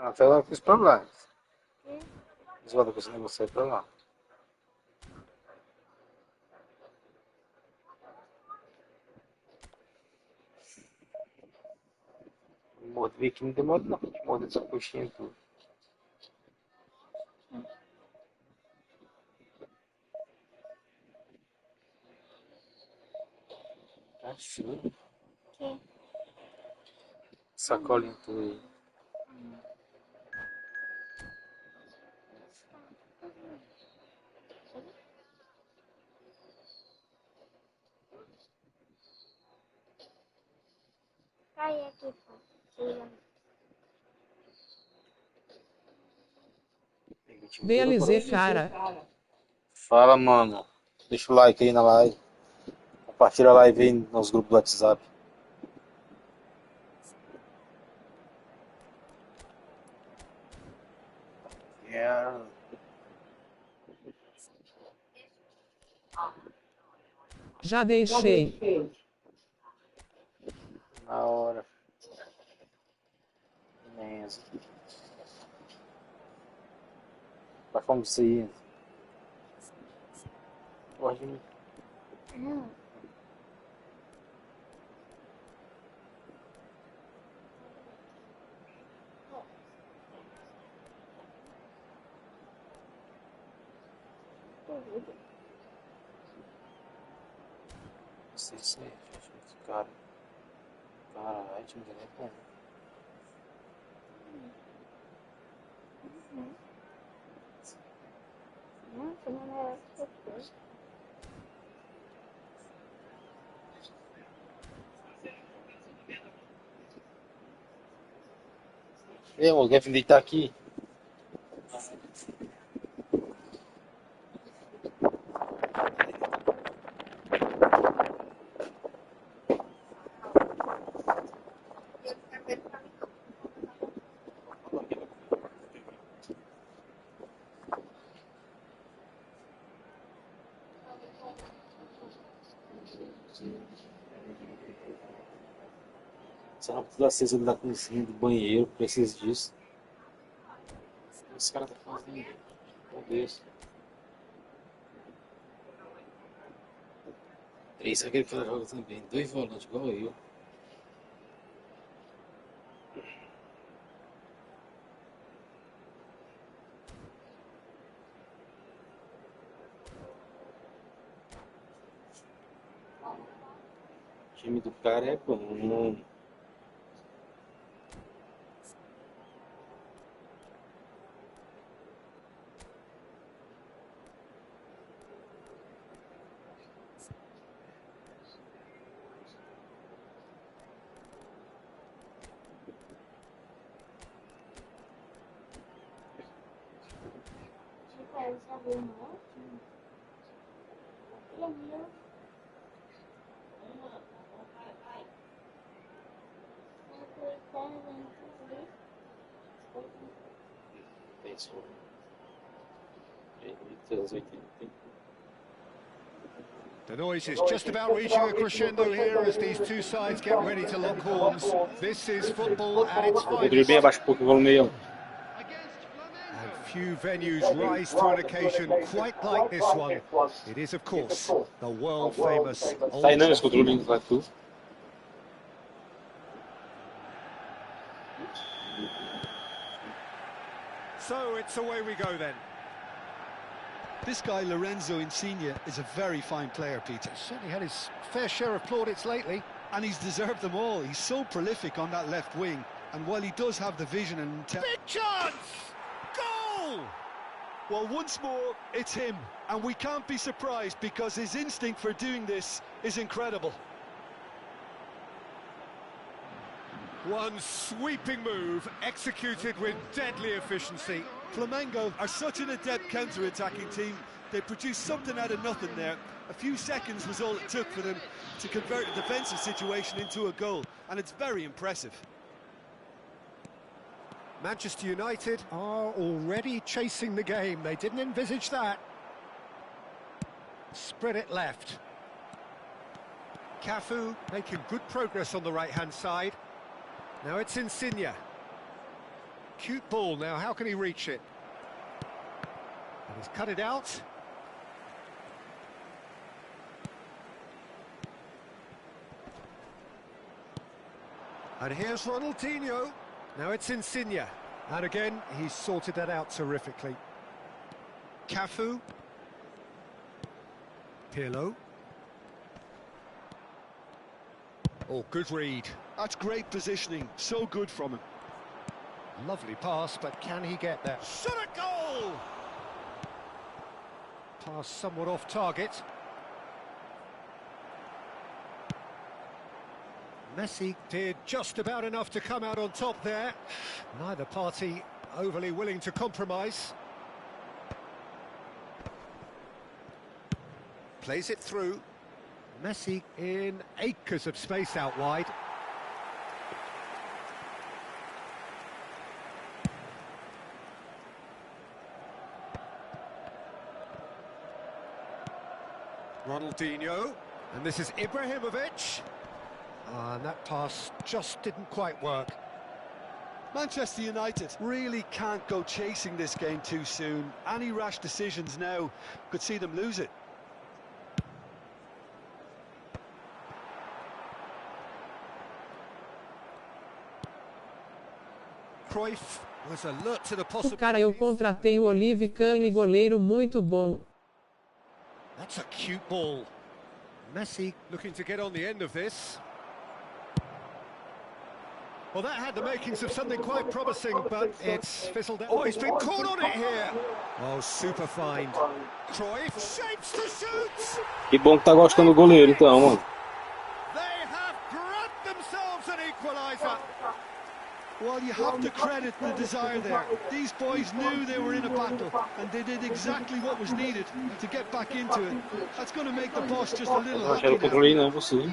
Até lá eu fiz pra lá. Zoada com esse negócio aí pra lá. Morder aqui não demora não. Morder essa coxinha e tudo. Tá cheio. Sacolinha tudo aí. Cai aqui, VLZ, cara. Fala, mano. Deixa o like aí na live. Compartilha a live aí nos grupos do WhatsApp. Já deixei. Na hora. Imenso. Pra como você ir? Pode ir. Não sei se é, cara. Caralho, time dele é bom. Nossa, não é essa. Ei, o Kevin deitar aqui. Você não precisa acesa da cozinha, do banheiro, precisa disso. Esse cara tá fazendo. Meu Deus. Três, aquele cara joga também. Dois volantes, igual eu. O time do cara é bom. The noise is just about reaching a crescendo here as these two sides get ready to lock horns. This is football at its finest. And few venues rise to an occasion quite like this one. It is, of course, the world-famous Old Trafford. So it's away we go then. This guy, Lorenzo Insigne, is a very fine player, Peter. Certainly had his fair share of plaudits lately. And he's deserved them all. He's so prolific on that left wing. And while he does have the vision and... Big chance! Goal! Well, once more, it's him, and we can't be surprised because his instinct for doing this is incredible. One sweeping move, executed with deadly efficiency. Flamengo are such an adept counter-attacking team. They produced something out of nothing there. A few seconds was all it took for them to convert a defensive situation into a goal, and it's very impressive. Manchester United are already chasing the game. They didn't envisage that. Spread it left. Cafu making good progress on the right-hand side. Now it's Insigne. Cute ball now, how can he reach it? And he's cut it out. And here's Ronaldinho. Now it's Insigne. And again, he's sorted that out terrifically. Cafu. Pirlo. Oh, good read. That's great positioning, so good from him. Lovely pass, but can he get there? Shot a goal! Pass somewhat off target. Messi did just about enough to come out on top there. Neither party overly willing to compromise. Plays it through. Messi in acres of space out wide. Ronaldinho, and this is Ibrahimovic. And that pass just didn't quite work. Manchester United really can't go chasing this game too soon. Any rash decisions now could see them lose it. Cruyff was alert to the O cara, eu possibility. contratei o Olive Kahn, goleiro muito bom. That's a cute ball. Messi looking to get on the end of this. Well, that had the makings of something quite promising, but it's fizzled out. Oh, he's been caught on it here. Oh, super find. Cruyff shapes to shoot. Que bom que tá gostando do goleiro, então, mano. They have grabbed themselves an equaliser. Well, you have to credit the desire there. These boys knew they were in a battle, and they did exactly what was needed to get back into it. That's going to make the boss just a little Eu happy achei o now. controle não é possível.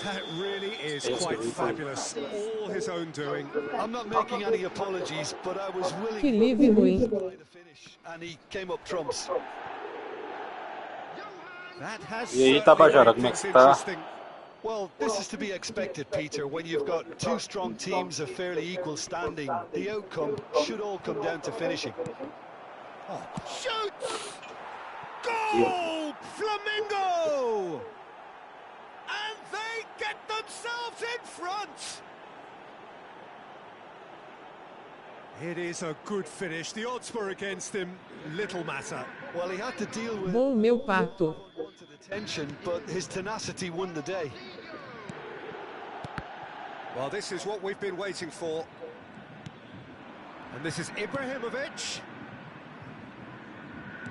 That really is quite fabulous. All his own doing. I'm not making any apologies, but I was willing Que livre ruim. by the finish, and he came up trumps. That has E aí, certainly Tabajara, made como é que things tá? interesting. Well, this is to be expected, Peter. When you've got two strong teams of fairly equal standing, the outcome should all come down to finishing. Oh, shoots! Goal! Flamengo! And they get themselves in front! It is a good finish. The odds were against him. Little matter. Well, he had to deal with Bom, meu pato. unwanted attention, but his tenacity won the day. Well, this is what we've been waiting for. And this is Ibrahimovic.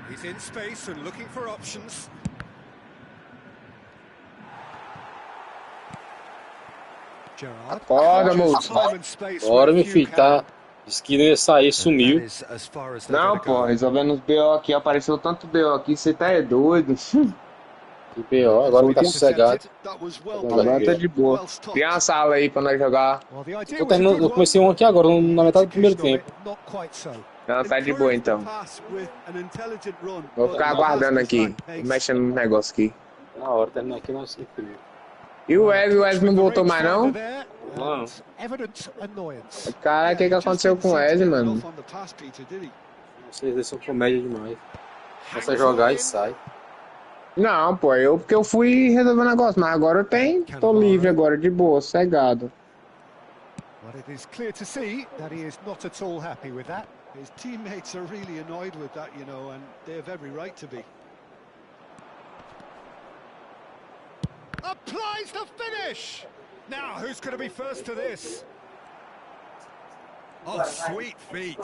He's in space and looking for options. Gerrard. Acorda, moço. Time and space Bora, with meu few filho, tá? Disse que não ia sair, That sumiu. is as far as they're Não, gonna pô, go. resolvendo os BO aqui, apareceu tanto BO aqui, você tá é doido. Que B.O., agora tá sossegado. That was well Agora Agora played. tá de boa. Well stopped. Tem uma sala aí pra nós jogar. Well, the idea Tô was a terminando, good eu one. comecei um aqui agora, na metade do primeiro Execution of tempo. it, not quite so. Não, tá de boa então. Pass with an intelligent run. Vou ficar aguardando aqui, mexendo no negócio aqui. Na hora, terminar aqui nós filho. E o Wesley não voltou mais não? Não. Evident annoyance. Caralho, o que aconteceu com o Wesley, mano? Off on the pass, Peter, did he? Vocês são comédia demais. Começa a jogar e sai. Não, pô, porque eu fui resolver o negócio, mas agora eu tenho. Tô livre agora, de boa, sossegado. But it is clear to see that he is not at all happy with that. His teammates are really annoyed with that, you know, and they have every right to be. Applies the finish! Now, who's going to be first to this? Oh, sweet feet.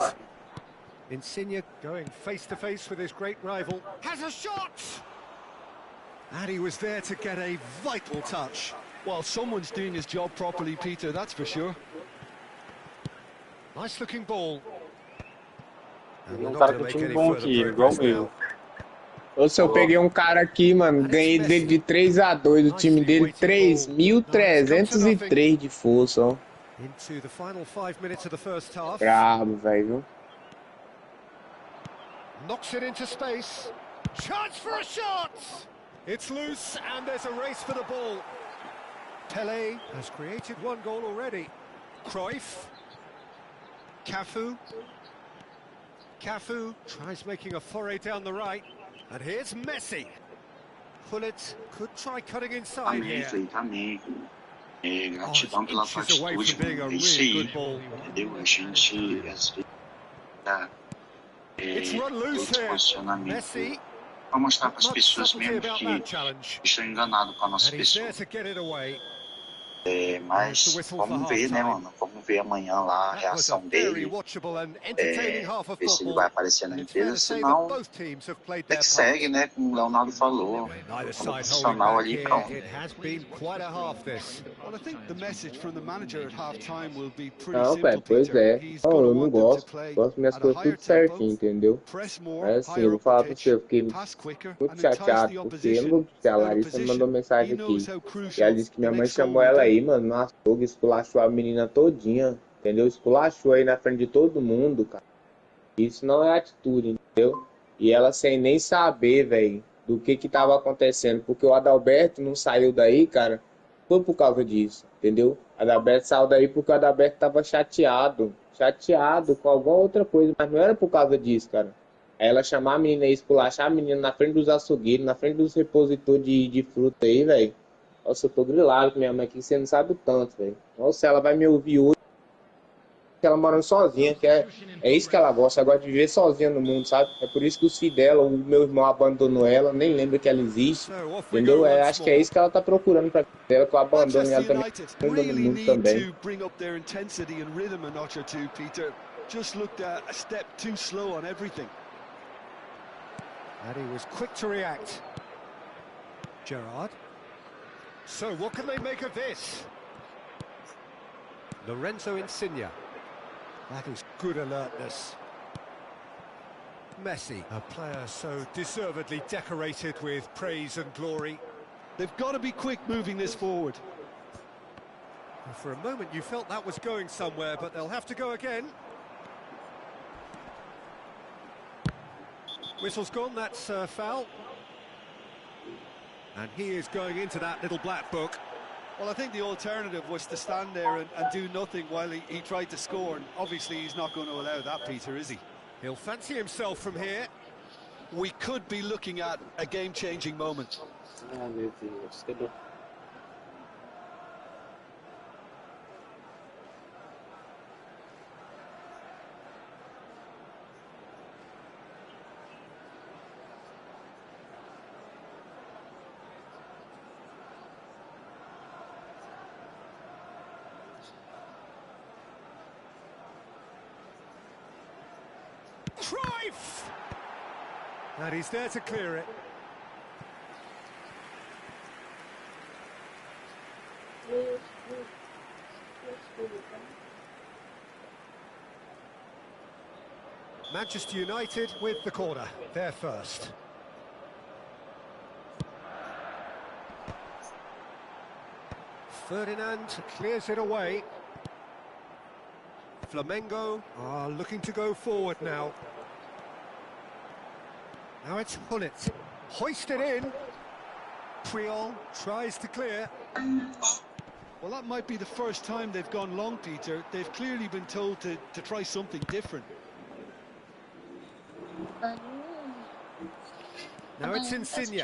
Insigne going face to face with his great rival. Has a shot! And he was there to get a vital touch. Well, someone's doing his job properly, Peter, that's for sure. Nice looking ball. And Tem we're um not cara going com to make time any bom further aqui, igual o progress meu. now. Ou se eu peguei um cara aqui, mano, ganhei dele de 3-2, o time dele 3.303 de força, ó. Into the final 5 minutes of the first half. Brabo, velho. Knocks it into space. Chance for a shot! It's loose and there's a race for the ball. Pelé has created one goal already. Cruyff. Cafu. Cafu tries making a foray down the right. And here's Messi. Pullet could try cutting inside Amém, here. feito, amém. É, Oh, gratidão it's pela inches away atitude, from being a mano. É isso really aí, good ball. entendeu? A gente, às vezes, dá It's run loose outro here. posicionamento Messi. para mostrar para as Much pessoas subtlety mesmo about que that challenge. estão enganados com a nossa And he's pessoa. there to get it away. É, mas vamos ver, né, mano? Vamos ver amanhã lá a That was a reação very dele. watchable and entertaining half of Ver se ele football. vai aparecer na And it's fair empresa, to say senão that both teams have played até their que part. segue, né? Como o Leonardo falou. Neither Como side holding profissional back ali, here. pronto. It has been quite a half this. Well, I think the message from the manager at half-time will be pretty Não, simple, velho, pois Peter. é. He's Não, gonna eu não want them to gosto. play Gosto minhas at a coisas higher tudo tempo, certinho, entendeu? press more, É assim, eu higher vou up falar the pra você, pitch, eu fiquei pass quicker, muito and entice chateado, the porque eu não opposition vou dizer, a out of Larissa me mandou position. mensagem He knows aqui. how E crucial ela disse que the minha mãe next goal chamou will ela be. aí, mano, no açougue, esculachou a menina todinha, entendeu? Esculachou aí na frente de todo mundo, cara. Isso não é atitude, entendeu? E ela sem nem saber, velho, do que tava acontecendo, porque o Adalberto não saiu daí, cara, foi por causa disso, entendeu? O Adalberto saiu daí porque o Adalberto tava chateado com alguma outra coisa, mas não era por causa disso, cara. Aí ela chamar a menina aí, esculachar a menina na frente dos açougueiros, na frente dos repositores de fruta aí, velho. Nossa, eu tô grilado com minha mãe aqui, você não sabe o tanto, velho. Nossa, ela vai me ouvir hoje. Ela morando sozinha, que é isso que ela gosta de viver sozinha no mundo, sabe? É por isso que os filhos dela, o meu irmão abandonou ela, nem lembra que ela existe, entendeu? Acho que é isso que ela tá procurando pra vida dela, que eu abandone ela Manchester também, United no really mundo need também. to bring up their intensity and rhythm a notch or two, Peter. Just looked a step too slow on everything. And he was quick to react. Gerrard. So what can they make of this? Lorenzo Insigne. That is good alertness. Messi, a player so deservedly decorated with praise and glory. They've got to be quick moving this forward. And for a moment you felt that was going somewhere, but they'll have to go again. Whistle's gone, that's foul. And he is going into that little black book. Well, I think the alternative was to stand there and do nothing while he tried to score, and obviously he's not going to allow that, Peter, is he? He'll fancy himself from here. We could be looking at a game-changing moment. Ah, meu Deus, cadê? Cruyff! And he's there to clear it. Manchester United with the corner, they're first. Ferdinand clears it away. Flamengo are looking to go forward now. Now it's Hullet. Hoisted in. Puyol tries to clear. Well, that might be the first time they've gone long, Peter. They've clearly been told to try something different. Now it's Insigne.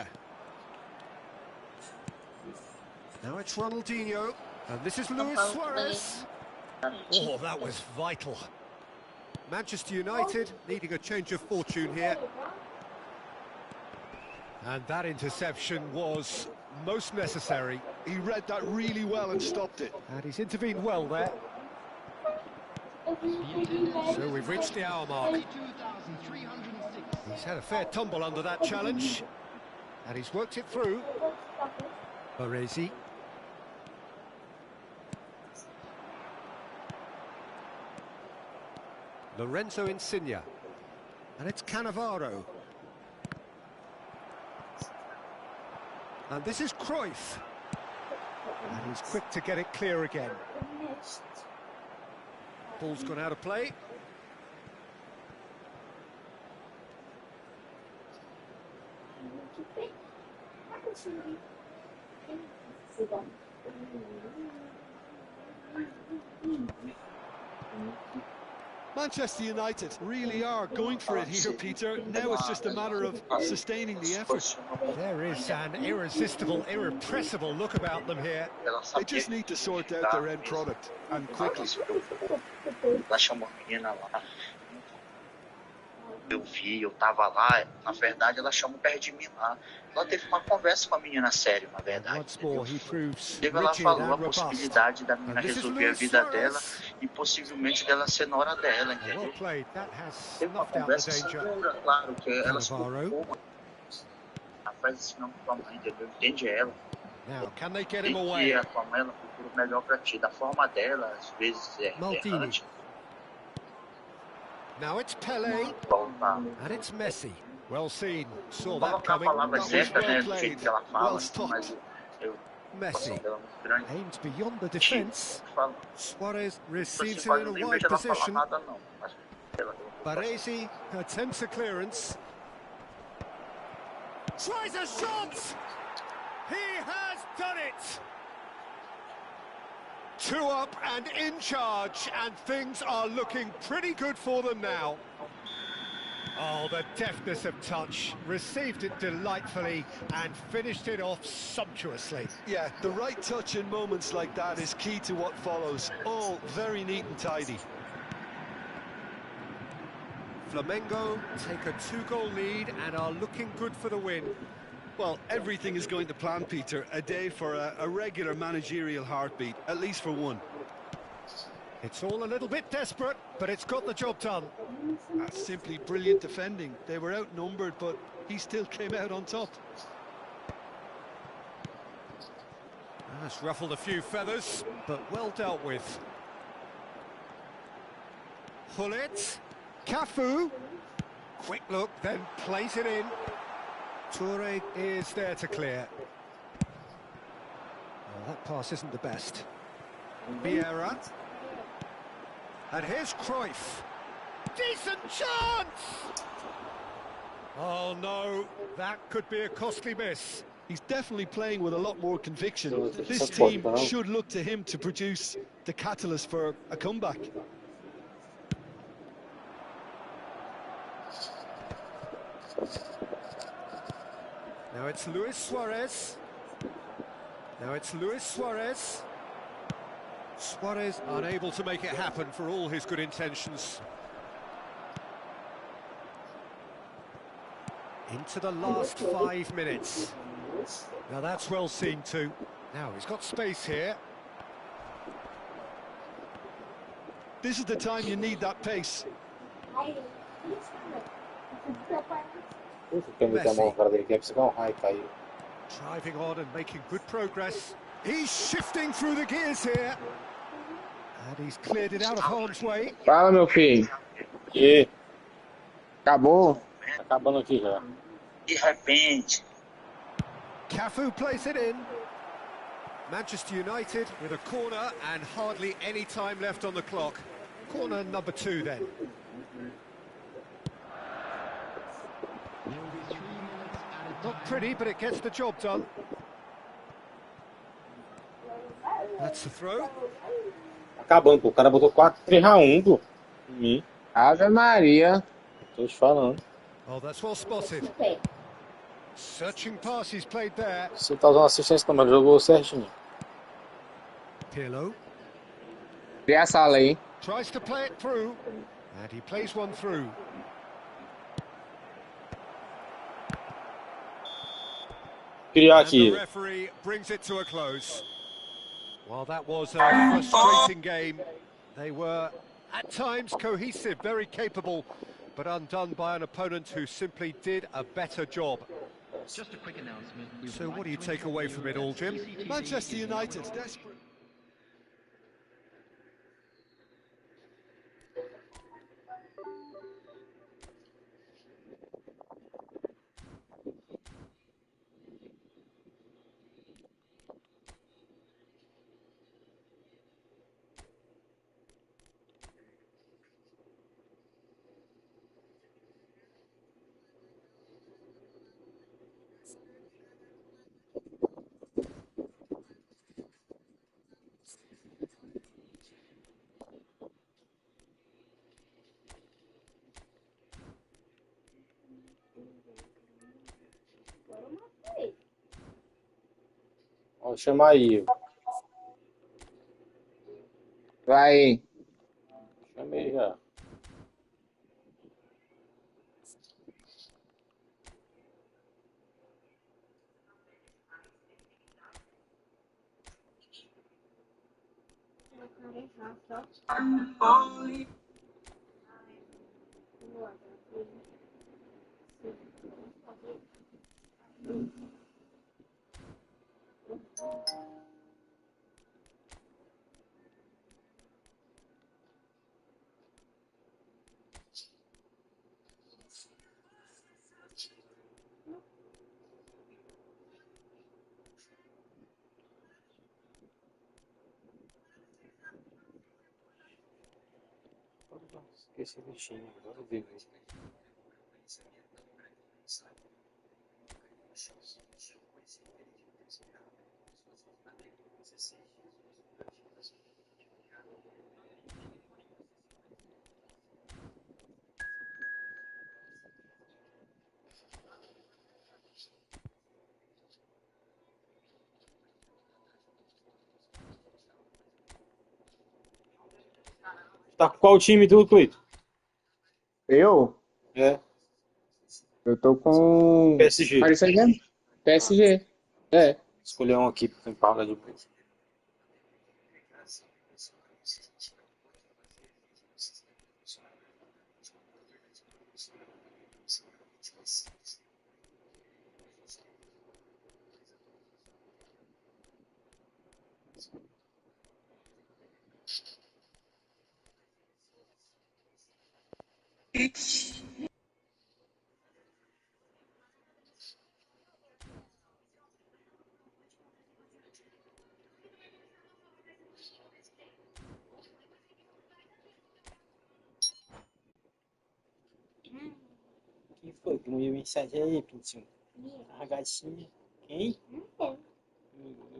Now it's Ronaldinho. And this is Luis Suarez. Oh, that was vital. Manchester United needing a change of fortune here. And that interception was most necessary. He read that really well and stopped it. And he's intervened well there. So we've reached the hour mark. He's had a fair tumble under that challenge, and he's worked it through. Baresi. Lorenzo Insigne. And it's Cannavaro. And this is Cruyff. And he's quick to get it clear again. Ball's gone out of play. Manchester United really are going for it here, Peter. Now it's just a matter of sustaining the effort. There is an irresistible, irrepressible look about them here. They just need to sort out their end product, and quickly. Ela chamou a menina lá. Eu vi, eu tava lá. Na verdade, ela chamou perto de mim lá. Ela teve uma conversa com a menina séria, na verdade. Ela falou a possibilidade da menina resolver a vida dela e possivelmente dela ser nora dela, entendeu? Teve uma conversa segura, claro, que ela se preocupou. Ela faz assim não com a mãe, entendeu? Entende ela. Tem que a tua mãe, ela procura o melhor pra ti, da forma dela, às vezes é errante. Now it's Pelé, and it's Messi. Well seen, saw that coming. That was well played, well stopped. Messi aims beyond the defence. Suarez receives it in a wide position. Baresi attempts a clearance. Tries a shot! He has done it! 2 up and in charge, and things are looking pretty good for them now. Oh, the deftness of touch, received it delightfully and finished it off sumptuously. Yeah, the right touch in moments like that is key to what follows. All very neat and tidy. Flamengo take a 2-goal lead and are looking good for the win. Well, everything is going to plan, Peter. A day for a regular managerial heartbeat, at least for one. It's all a little bit desperate, but it's got the job done. That's simply brilliant defending. They were outnumbered, but he still came out on top. That's ruffled a few feathers, but well dealt with. Hullet, Cafu. Quick look, then plays it in. Toure is there to clear. Well, that pass isn't the best. Vieira. And here's Cruyff. Decent chance! Oh no, that could be a costly miss. He's definitely playing with a lot more conviction. This team should look to him to produce the catalyst for a comeback. Now it's Luis Suarez. Now it's Luis Suarez. Suarez unable to make it happen for all his good intentions. Into the last 5 minutes. Now that's well seen too. Now he's got space here. This is the time you need that pace. Messi. Driving on and making good progress. He's shifting through the gears here. And he's cleared it out of harm's way. Fala, meu filho. E acabou? Tá acabando aqui já. De repente. Cafu plays it in. Manchester United with a corner and hardly any time left on the clock. Corner number 2 then. Not pretty, but it gets the job done. That's the throw. Acabando, pô. O cara botou 4-3-1, pô. Em mim. Ave Maria. Tô te falando. Oh, that's well spotted. Searching passes played there. Você tá usando assistência, não, mas jogou certinho. Pirlo. Cria a sala aí. Tries to play it through. And he plays one through. Criar And the aqui. referee brings it to a close. Well, that was a frustrating game. They were At times cohesive, very capable, but undone by an opponent who simply did a better job. Just a quick announcement. So what do you take away from it all, Jim? Manchester United, desperate. Ó, chama aí. Vai. Chamei já. Esqueci do time, agora eu vi. Tá com qual time tu, Cleito? Eu? É. Eu tô com... PSG. Paris Saint-Germain. PSG. É. Escolher um aqui pra pagar depois. Quem foi que mandou mensagem aí, Pintinho? A gatinha. Quem? Não tem.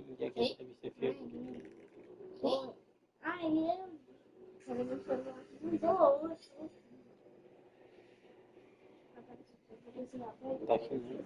Onde é que essa revista é feia? Ah, ele é... Mandou hoje. Tá aqui, né?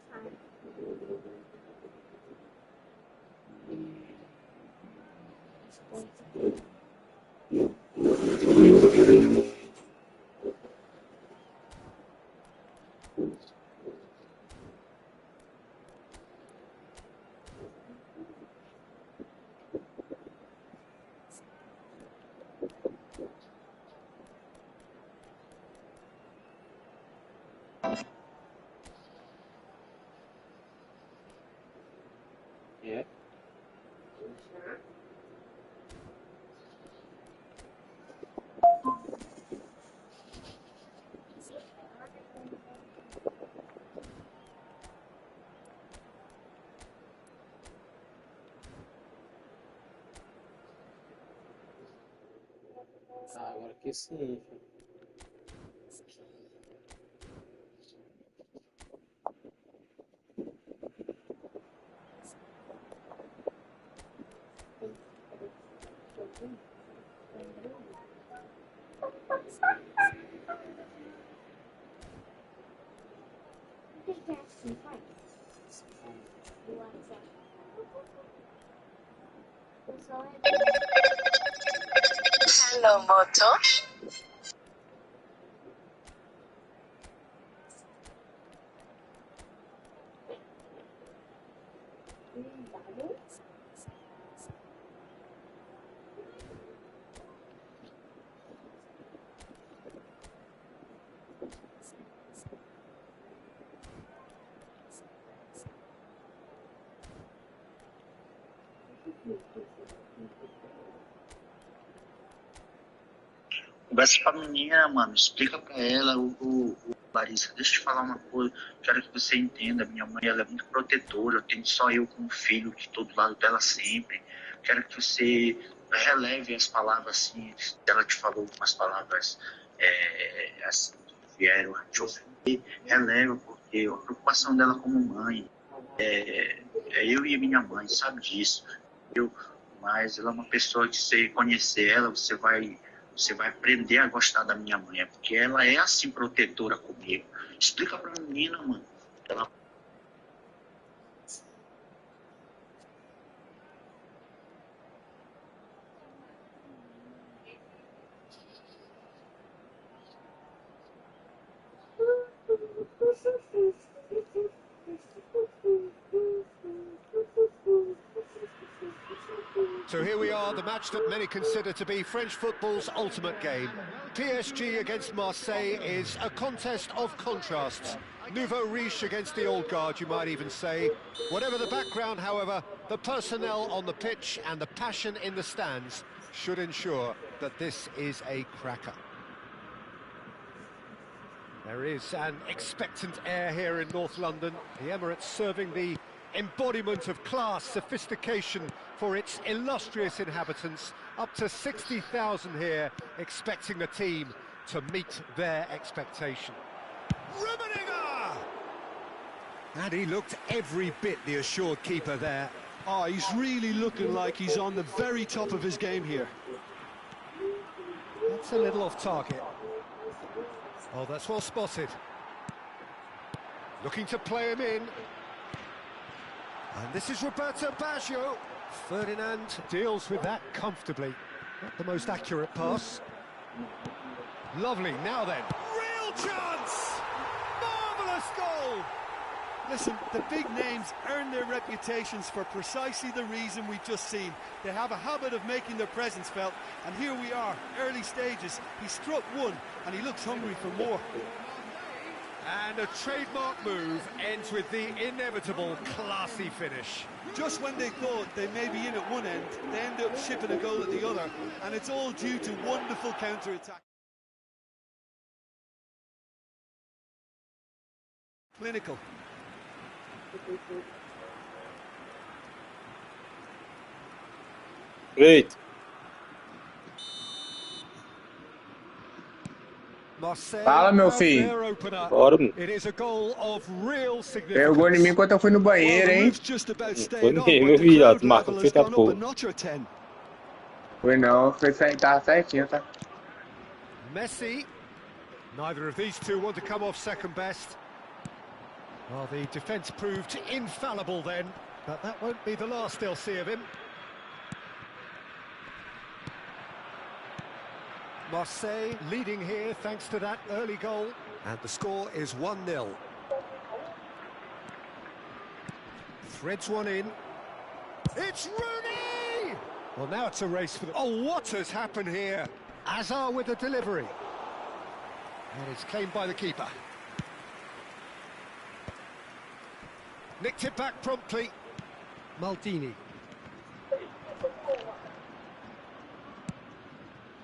É. Ah, agora que sim, filho. O que é assim, pai? Do WhatsApp. Pessoal, Hello, Moto. Conversa com a menina, mano. Explica pra ela, Larissa, deixa eu te falar uma coisa. Quero que você entenda. Minha mãe, ela é muito protetora. Eu tenho só eu como filho, que tô do lado dela sempre. Quero que você releve as palavras assim. Ela te falou algumas palavras assim, que vieram a te ofender. Releva, porque a preocupação dela como mãe é eu e minha mãe, sabe disso. Mas ela é uma pessoa que, se conhecer ela, você vai aprender a gostar da minha mãe, porque ela é assim protetora comigo. Explica pra menina, mano. Ela... So here we are, the match that many consider to be French football's ultimate game. PSG against Marseille is a contest of contrasts. Nouveau riche against the old guard, you might even say. Whatever the background, however, the personnel on the pitch and the passion in the stands should ensure that this is a cracker. There is an expectant air here in North London. The Emirates serving the embodiment of class, sophistication for its illustrious inhabitants. Up to 60,000 here, expecting the team to meet their expectation. Rummenigge! And he looked every bit the assured keeper there. Oh, he's really looking like he's on the very top of his game here. That's a little off target. Oh, that's well spotted. Looking to play him in. And this is Roberto Baggio. Ferdinand deals with that comfortably. Not the most accurate pass. Lovely, now then. Real chance! Marvellous goal! Listen, the big names earn their reputations for precisely the reason we've just seen. They have a habit of making their presence felt, and here we are, early stages. He struck one, and he looks hungry for more. And a trademark move ends with the inevitable classy finish. Just when they thought they may be in at one end, they end up shipping a goal at the other, and it's all due to wonderful counter-attack. Clinical. Great. Fala, meu filho. Bora, mano. Pegou em mim enquanto eu fui no banheiro, hein? Foi mesmo, meu viado. Marca, não foi tanto pouco. Foi não, tava certinho, tá? Messi. Neither of these two want to come off second best. Well, the defence proved infallible then, but that won't be the last they'll see of him. Marseille leading here thanks to that early goal, and the score is 1-0. Threads one in. It's Rooney! Well, now it's a race for the... Oh, what has happened here? Hazard with the delivery. And it's claimed by the keeper. Nicked it back promptly. Maldini.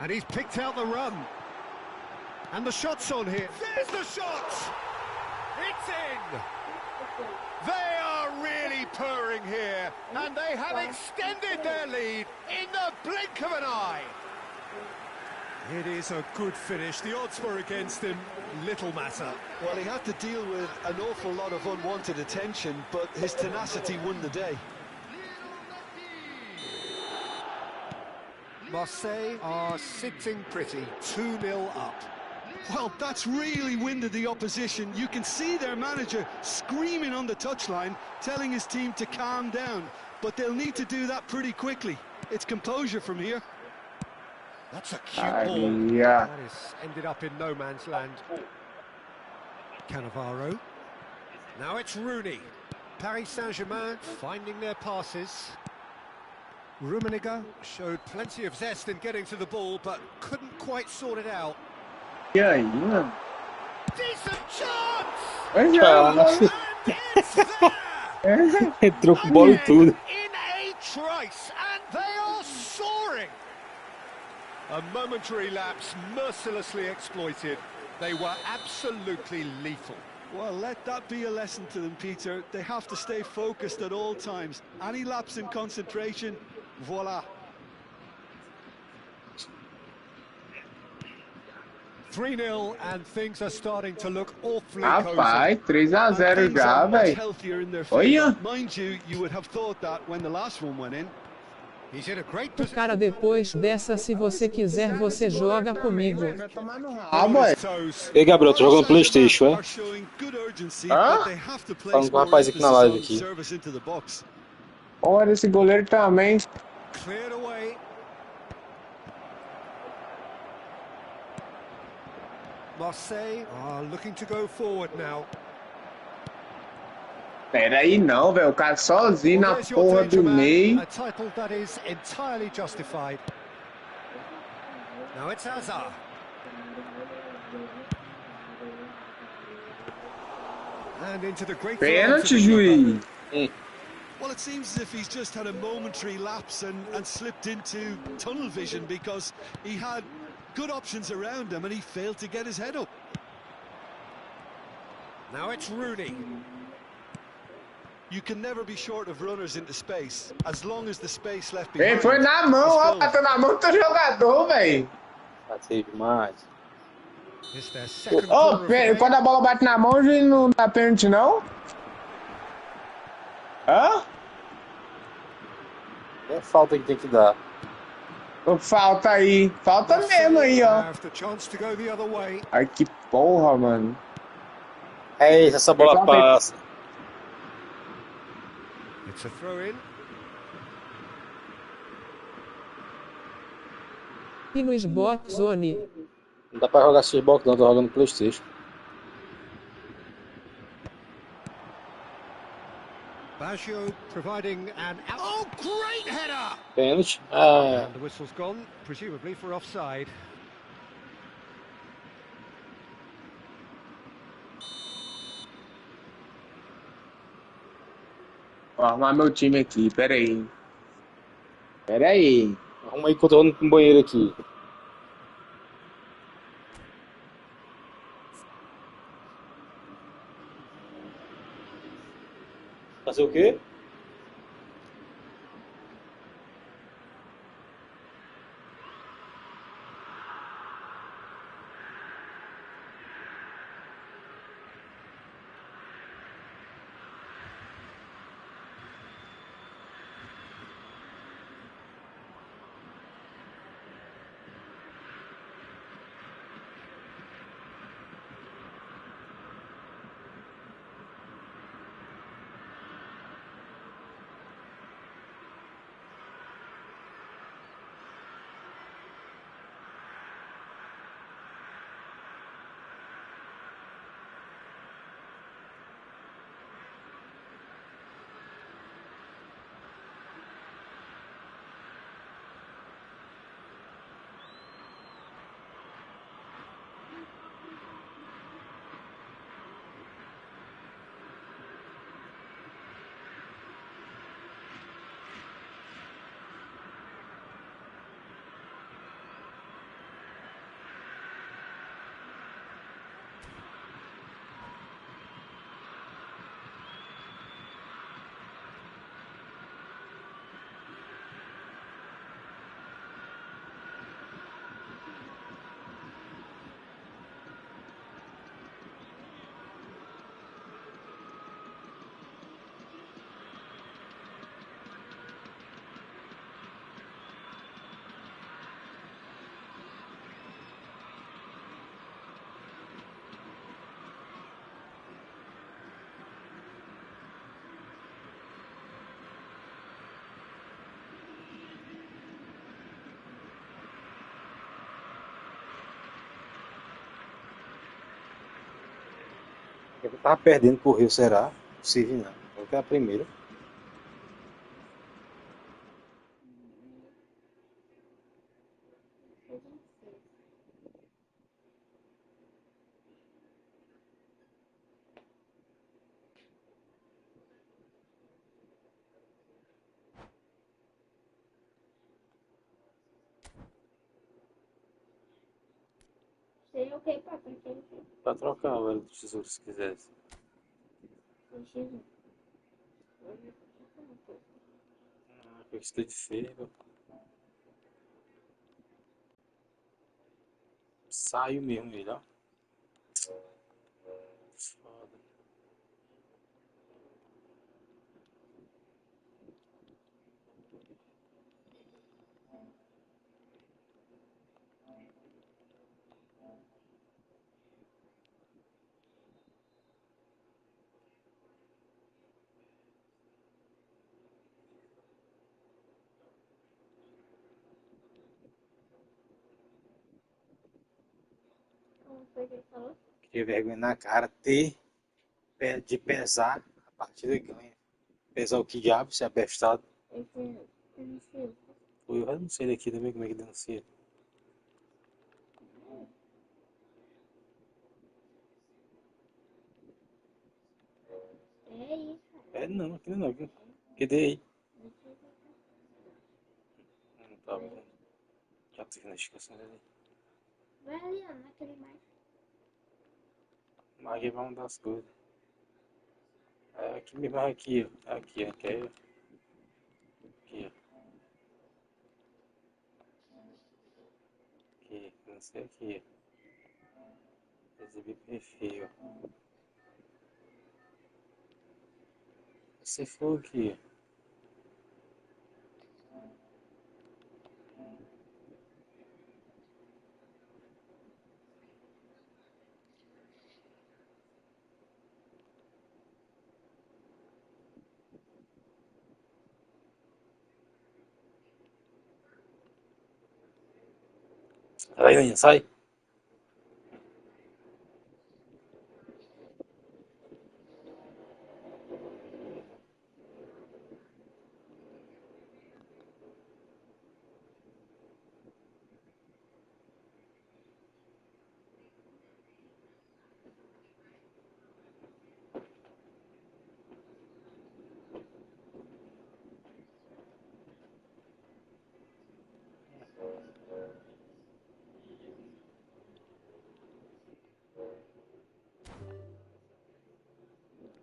And he's picked out the run. And the shot's on here. There's the shot! It's in! They are really purring here, and they have extended their lead in the blink of an eye. It is a good finish. The odds were against him. Little matter. Well, he had to deal with an awful lot of unwanted attention, but his tenacity won the day. Marseille are sitting pretty, 2-0 up. Well, that's really winded the opposition. You can see their manager screaming on the touchline, telling his team to calm down. But they'll need to do that pretty quickly. It's composure from here. That's a cute ball. Yeah. That is ended up in no man's land. Cannavaro. Now it's Rooney. Paris Saint-Germain finding their passes. Rummenigge showed plenty of zest in getting to the ball, but couldn't quite sort it out. E aí, mano? Decent chance! Mas Entrou com bola e tudo. In a trice, and they are soaring. A momentary lapse mercilessly exploited. They were absolutely lethal. Well, let that be a lesson to them, Peter. They have to stay focused at all times. Any lapse in concentration, voila. 3-0 and things are starting to look awfully Rapaz, cozy. 3 a And 0 things já, are much velho. healthier in their Olha. favour. Mind you, you would have thought that when the last one went in. He's in a great O position. cara, depois dessa, se você quiser, você joga comigo. Vai tomar no On rabo, his velho. toes. Ei, Gabriel, tô jogando PlayStation, é? Are showing good urgency, Hã? but they have to place Falando com o more rapaz aqui na emphasis live on aqui. service into the box. Olha esse goleiro também. Cleared away. Marseille are looking to go forward now. Pera aí não, velho. O cara sozinho Well, na there's your porra danger do man, meio. a title that is entirely justified. Now it's Hazard. And into the great throw-ins of Pênalti, the keeper. juiz. Well, it seems as if he's just had a momentary lapse and slipped into tunnel vision because he had good options around him and he failed to get his head up. Now it's Rooney. You can never be short of runners into space, as long as the space left Ei, behind foi na mão, is ó. filled. Bateu na mão do jogador, velho. Passei demais. It's their second Ô, corner of the game. quando a bola bate na mão, o juiz não dá pênalti, não? Hã? É falta que tem que dar. Falta aí. Falta mesmo aí, ó. Have the chance to go the other way. Ai, que porra, mano. É isso, essa bola passa. It's a throw-in. E no Xbox One. Não dá pra jogar Xbox não, tô jogando PlayStation. Baggio providing an... Oh, great header! Pênalti. Ah, And the whistle's gone, presumably for offside. Vou arrumar meu time aqui, pera aí. Pera aí. arruma aí que eu tô no banheiro aqui. Fazer o quê? Eu tava perdendo pro Rio, será? Possível não. Eu quero a primeira. Seria o que, pai? Pra quê? Pra trocar o elo do tesouro se quisesse. Gostei de ser. Saiu mesmo ele, ó. Foda. Como foi que ele falou? Queria vergonha na cara de pesar a partida ganha. Pesar o que diabo, se é abestado. Esse denunciou. Eu não sei daqui também como é que denuncia. É isso. É não, aqui não, viu? Que dei aí. Não tá bom. Já tive na notificação dele. Vai ali, ó, naquele mais. Mas aqui vai mudar as coisas. É aqui mesmo, aqui, ó. Aqui, ó. Aqui, ó. Aqui, não sei aqui. Exibir perfil. Se for aqui. Sai, Aninha, sai.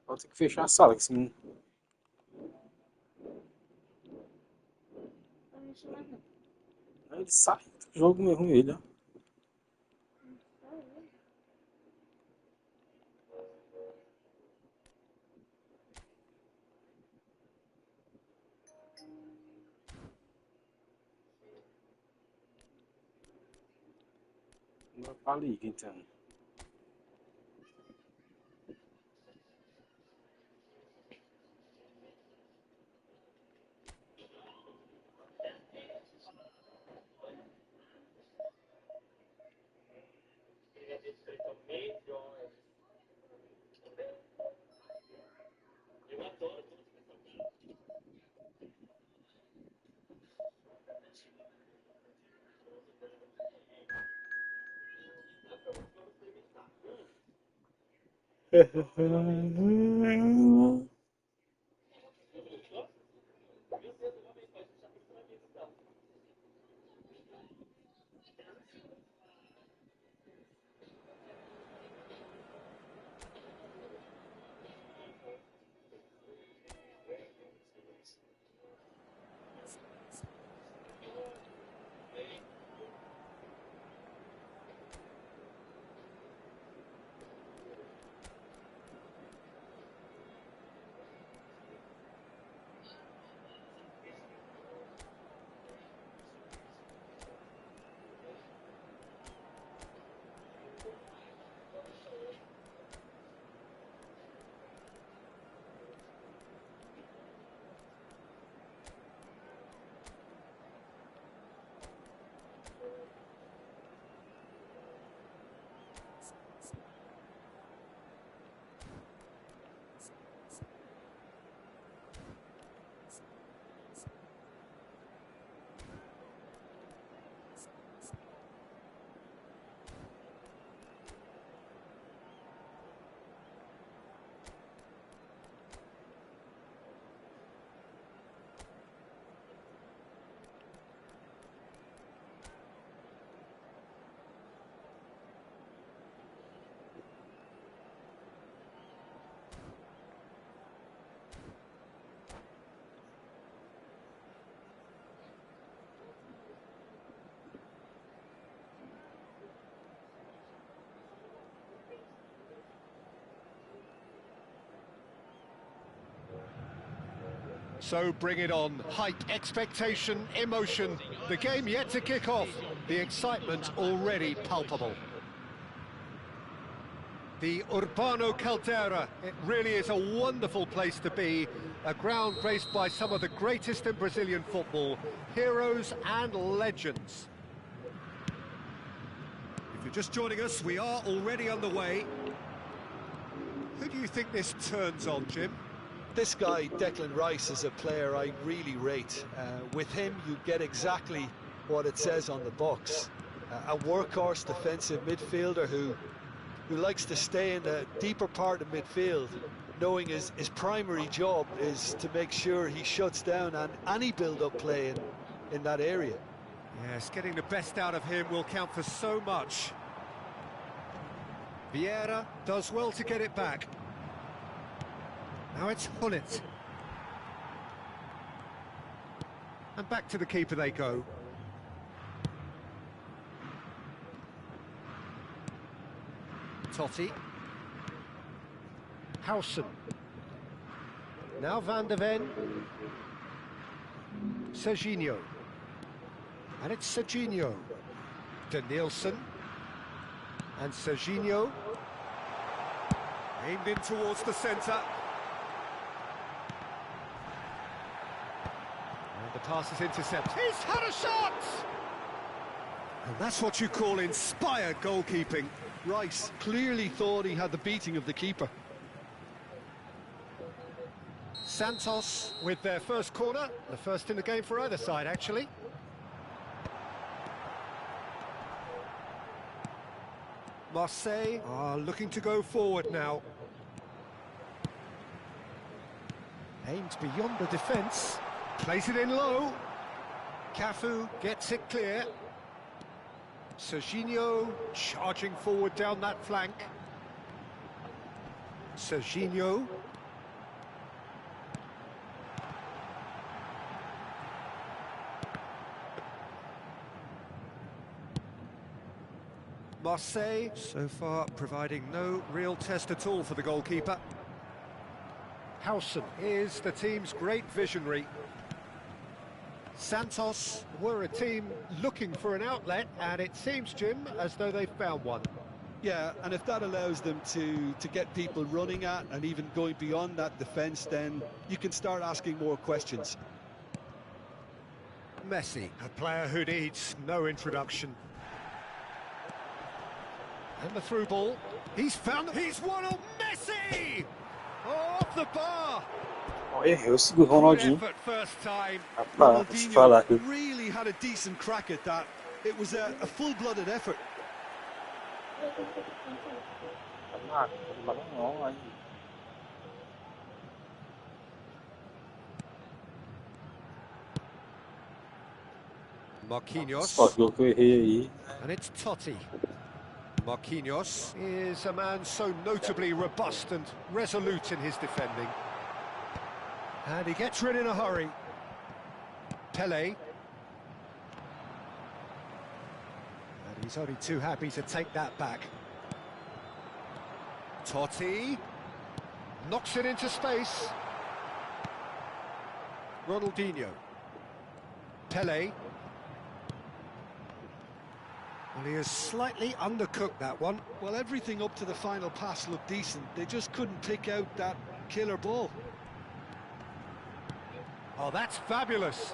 Pode ter que fechar a sala, que senão. Não me chama não. Ele sai do jogo mesmo, ele, ó. Vai pra liga, então. So bring it on. Hype, expectation, emotion. The game yet to kick off. The excitement already palpable. The Urbano Caldera, it really is a wonderful place to be. A ground graced by some of the greatest in Brazilian football, heroes and legends. If you're just joining us, we are already underway. Who do you think this turns on, Jim? This guy, Declan Rice, is a player I really rate. With him, you get exactly what it says on the box. A workhorse defensive midfielder who likes to stay in the deeper part of midfield, knowing his primary job is to make sure he shuts down any build-up play in that area. Yes, getting the best out of him will count for so much. Vieira does well to get it back. Now it's Hullet. And back to the keeper they go. Totti. Howson. Now Van de Ven. Serginho. And it's Serginho. Danielson. And Serginho. Aimed in towards the centre. And the pass is intercepted. He's had a shot! And that's what you call inspired goalkeeping. Rice clearly thought he had the beating of the keeper. Santos with their first corner, the first in the game for either side, actually. Marseille are looking to go forward now. Aims beyond the defence, plays it in low. Cafu gets it clear. Serginho charging forward down that flank. Serginho. Marseille, so far, providing no real test at all for the goalkeeper. Howson is the team's great visionary. Santos were a team looking for an outlet, and it seems, Jim, as though they've found one. Yeah, and if that allows them to get people running at and even going beyond that defence, then you can start asking more questions. Messi, a player who needs no introduction. And the through ball. He's won on Messi! Oh, off the bar! Olha, eu sigo o Ronaldinho. First time. Rapaz, falar que Really had a decent crack at that. It was a full-blooded effort. Marquinhos. só que eu errei aí. And it's Totti. Marquinhos is a man so notably robust and resolute in his defending. And he gets rid in a hurry. Pelé. And he's only too happy to take that back. Totti. Knocks it into space. Ronaldinho. Pelé. Well, he has slightly undercooked that one. Well, everything up to the final pass looked decent. They just couldn't pick out that killer ball. Oh, that's fabulous.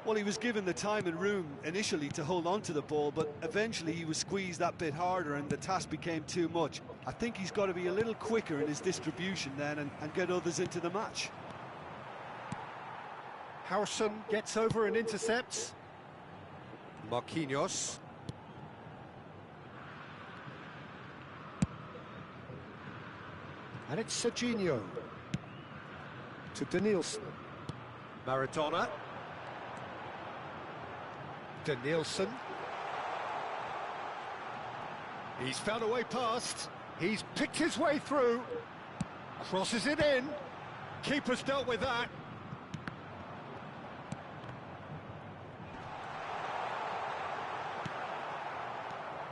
Well, he was given the time and room initially to hold on to the ball, but eventually he was squeezed that bit harder and the task became too much. I think he's got to be a little quicker in his distribution then and get others into the match. Howson gets over and intercepts. Marquinhos. And it's Serginho. To Danielson. Maradona. Danielson. He's found a way past. He's picked his way through. Crosses it in. Keeper's dealt with that.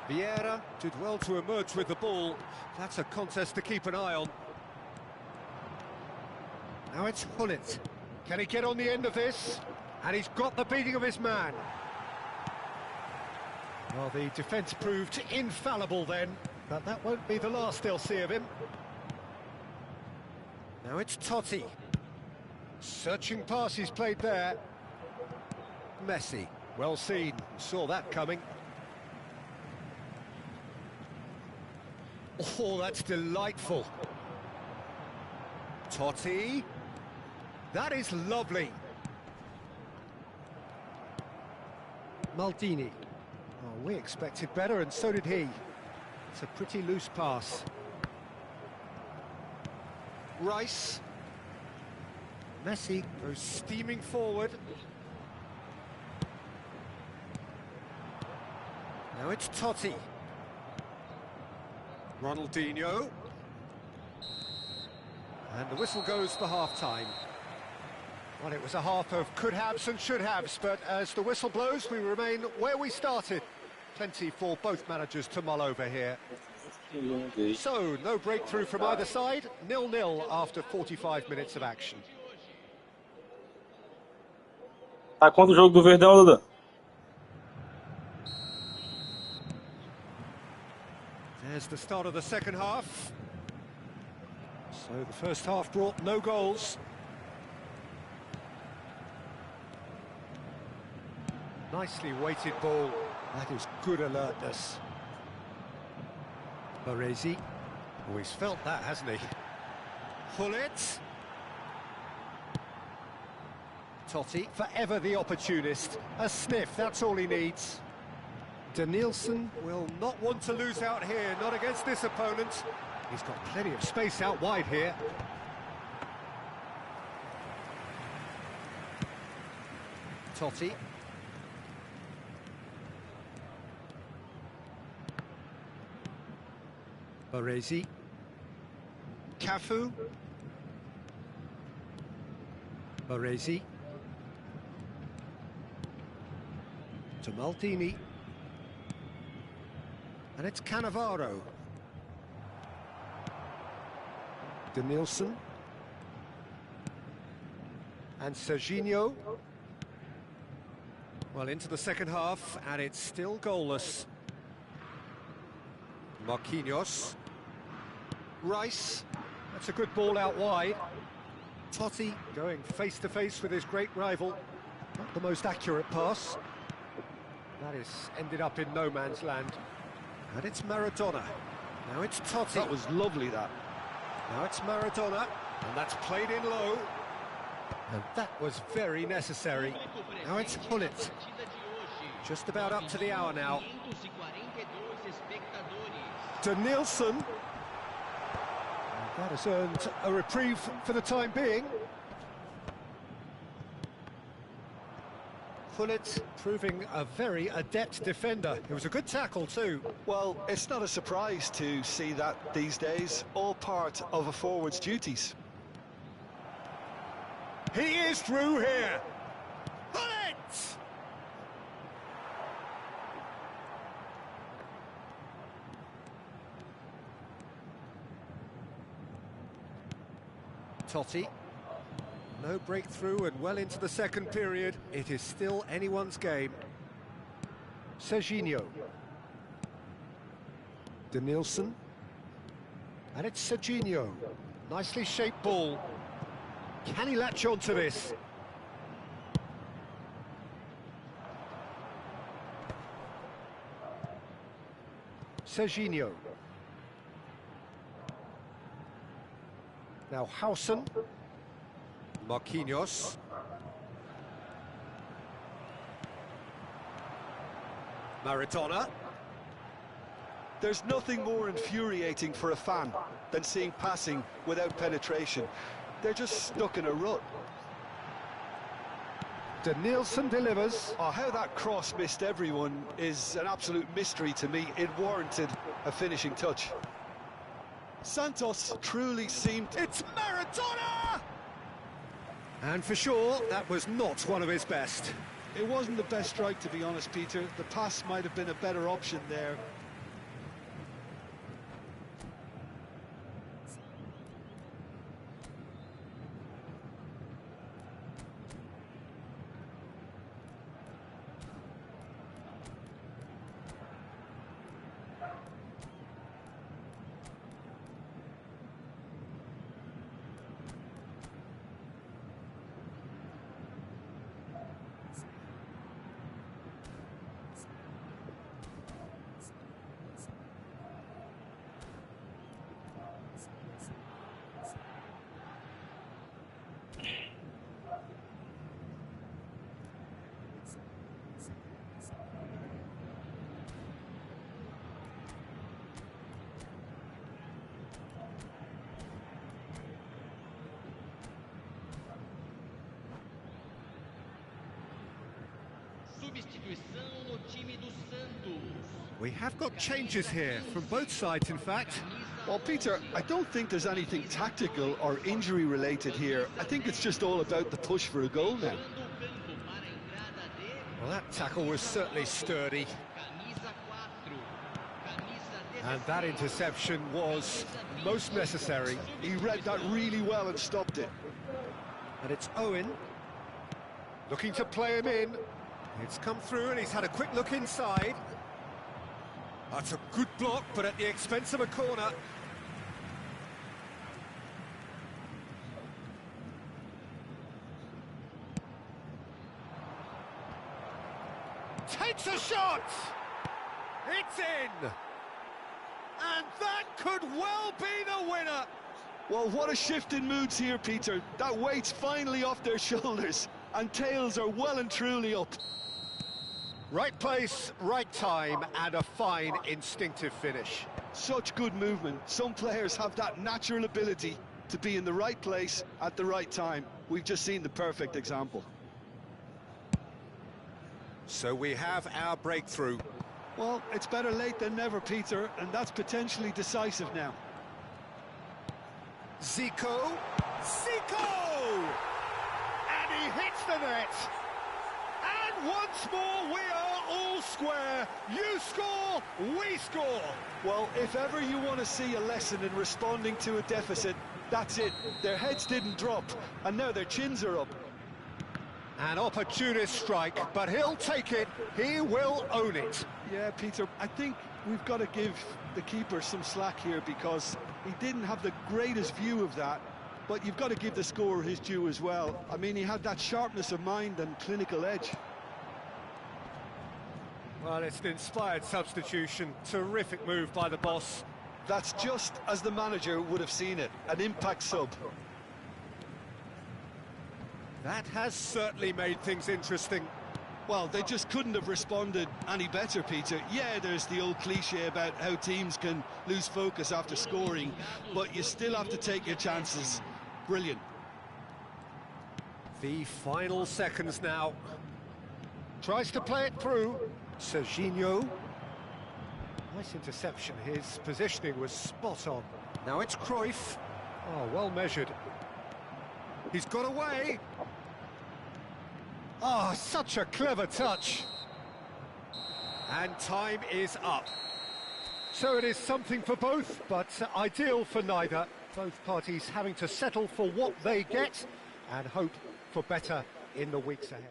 Vieira did well to emerge with the ball. That's a contest to keep an eye on. Now it's Hullet. Can he get on the end of this? And he's got the beating of his man. Well, the defence proved infallible then, but that won't be the last they'll see of him. Now it's Totti. Searching passes played there. Messi, well seen, saw that coming. Oh, that's delightful. Totti. That is lovely. Maldini. Oh, we expected better, and so did he. It's a pretty loose pass. Rice. Messi goes steaming forward. Now it's Totti. Ronaldinho. And the whistle goes for half-time. Well, it was a half of could-haves and should-haves, but as the whistle blows, we remain where we started. Plenty for both managers to mull over here. So, no breakthrough from either side, 0-0 after 45 minutes of action. Tá quanto o jogo do Verdão, Duda? There's the start of the second half. So the first half brought no goals. Nicely weighted ball. That is good alertness. Baresi. Oh, he's felt that, hasn't he? Hullet. Totti, forever the opportunist. A sniff, that's all he needs. Danielson will not want to lose out here, not against this opponent. He's got plenty of space out wide here. Totti. Baresi. Cafu. Baresi. To Maldini. And it's Cannavaro. Danielson. And Serginho. Well, into the second half, and it's still goalless. Marquinhos. Rice. That's a good ball out wide. Totti going face-to-face with his great rival. Not the most accurate pass. That is ended up in no man's land. And it's Maradona. Now it's Totti. That was lovely, that. Now it's Maradona. And that's played in low. And that was very necessary. Now it's Hullet. Just about up to the hour now. Danielson. That has earned a reprieve for the time being. Hullet proving a very adept defender. It was a good tackle too. Well, it's not a surprise to see that these days, all part of a forward's duties. He is through here. Hullet! Totti. No breakthrough and well into the second period. It is still anyone's game. Serginho. Danielson. And it's Serginho. Nicely shaped ball. Can he latch on to this? Serginho. Now Hausen. Marquinhos. Maradona. There's nothing more infuriating for a fan than seeing passing without penetration. They're just stuck in a rut. Danielson delivers. Oh, how that cross missed everyone is an absolute mystery to me. It warranted a finishing touch. Santos truly seemed... It's Maradona! And for sure, that was not one of his best. It wasn't the best strike, to be honest, Peter. The pass might have been a better option there. We have got changes here from both sides, in fact. Well, Peter, I don't think there's anything tactical or injury related here. I think it's just all about the push for a goal now. Well, that tackle was certainly sturdy. And that interception was most necessary. He read that really well and stopped it. And it's Owen looking to play him in. It's come through and he's had a quick look inside. That's a good block, but at the expense of a corner. Takes a shot! It's in! And that could well be the winner! Well, what a shift in moods here, Peter. That weight's finally off their shoulders, and tails are well and truly up. Right place, right time, and a fine instinctive finish. Such good movement. Some players have that natural ability to be in the right place at the right time. We've just seen the perfect example. So we have our breakthrough. Well, it's better late than never, Peter, and that's potentially decisive now. Zico! And he hits the net! And once more we are all square. You score, we score. Well, if ever you want to see a lesson in responding to a deficit, that's it. Their heads didn't drop, and now their chins are up. An opportunist strike, but he'll take it. He will own it. Yeah, Peter, I think we've got to give the keeper some slack here because he didn't have the greatest view of that. But you've got to give the scorer his due as well. I mean, he had that sharpness of mind and clinical edge. Well, it's an inspired substitution. Terrific move by the boss. That's just as the manager would have seen it, an impact sub. That has certainly made things interesting. Well, they just couldn't have responded any better, Peter. Yeah, there's the old cliche about how teams can lose focus after scoring, but you still have to take your chances. Brilliant. The final seconds now. Tries to play it through. Serginho. Nice interception. His positioning was spot on. Now it's Cruyff. Oh, well measured. He's got away. Oh, such a clever touch. And time is up. So it is something for both, but ideal for neither. Both parties having to settle for what they get and hope for better in the weeks ahead.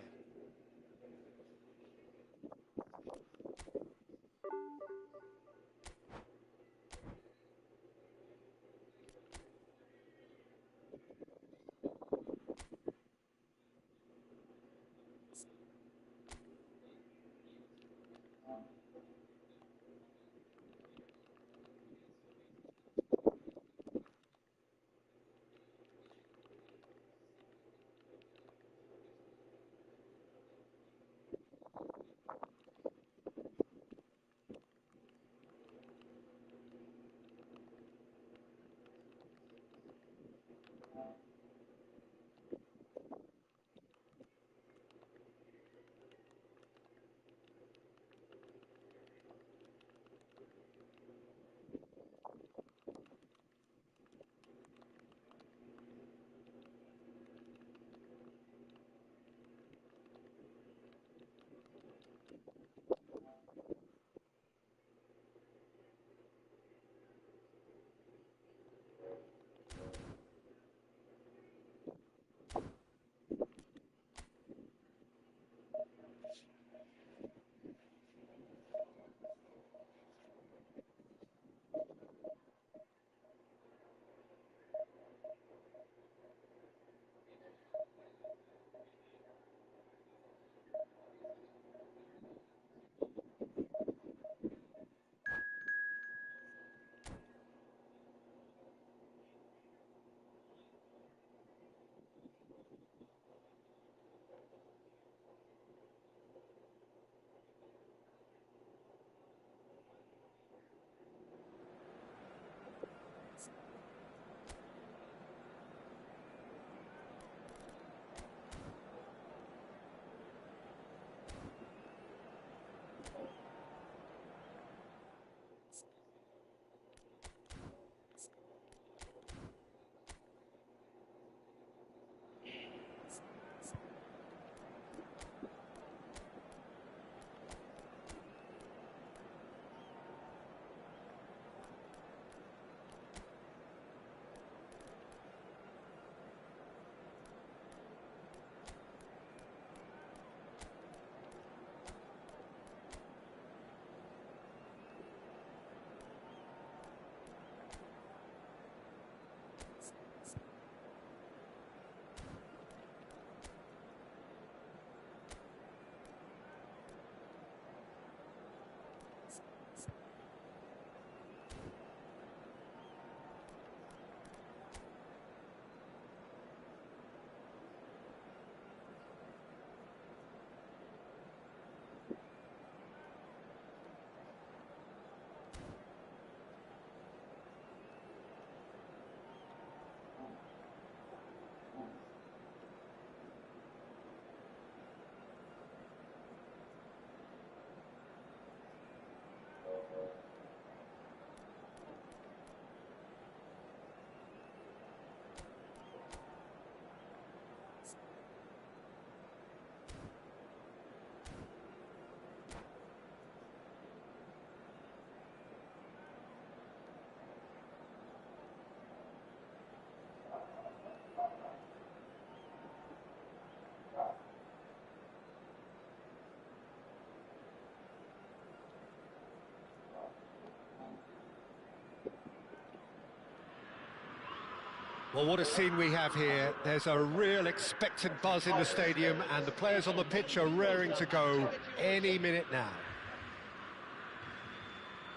Well, what a scene we have here. There's a real expectant buzz in the stadium, and the players on the pitch are raring to go any minute now.